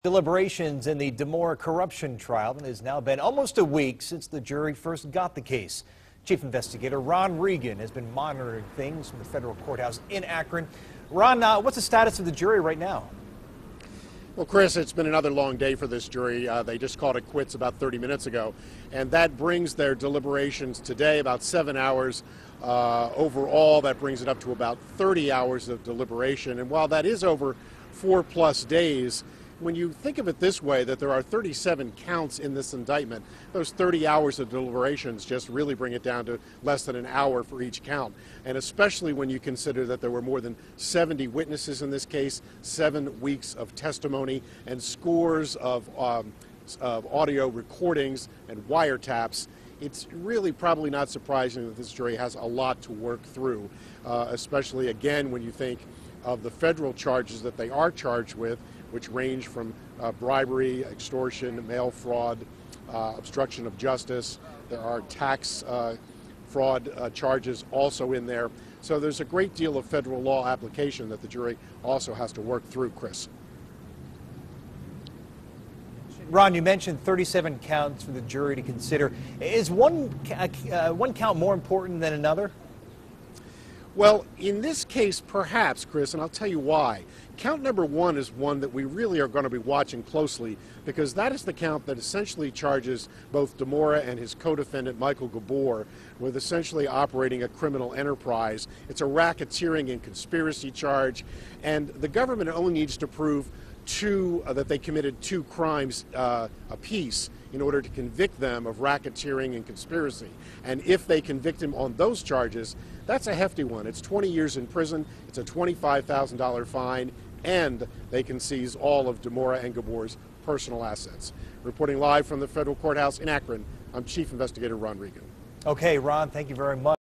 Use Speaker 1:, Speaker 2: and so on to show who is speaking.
Speaker 1: Deliberations in the Dimora corruption trial. It has now been almost a week since the jury first got the case. Chief Investigator Ron Regan has been monitoring things from the federal courthouse in Akron. Ron, what's the status of the jury right now?
Speaker 2: Well, Chris, it's been another long day for this jury. They just called it quits about 30 minutes ago, and that brings their deliberations today about 7 hours. Overall, that brings it up to about 30 hours of deliberation. And while that is over 4+ days, when you think of it this way, that there are 37 counts in this indictment, those 30 hours of deliberations just really bring it down to less than an hour for each count. And especially when you consider that there were more than 70 witnesses in this case, 7 weeks of testimony, and scores of audio recordings and wiretaps, it's really probably not surprising that this jury has a lot to work through, especially again when you think of the federal charges that they are charged with, which range from bribery, extortion, mail fraud, obstruction of justice. There are tax fraud charges also in there. So there's a great deal of federal law application that the jury also has to work through, Chris.
Speaker 1: Ron, you mentioned 37 counts for the jury to consider. Is one count more important than another?
Speaker 2: Well, in this case, perhaps, Chris, and I'll tell you why. Count number 1 is one that we really are going to be watching closely, because that is the count that essentially charges both Dimora and his co-defendant, Michael Gabor, with essentially operating a criminal enterprise. It's a racketeering and conspiracy charge, and the government only needs to prove that they committed 2 crimes apiece in order to convict them of racketeering and conspiracy. And if they convict him on those charges, that's a hefty one. It's 20 years in prison, it's a $25,000 fine, and they can seize all of Dimora and Gabor's personal assets. Reporting live from the federal courthouse in Akron, I'm Chief Investigator Ron Regan.
Speaker 1: Okay, Ron, thank you very much.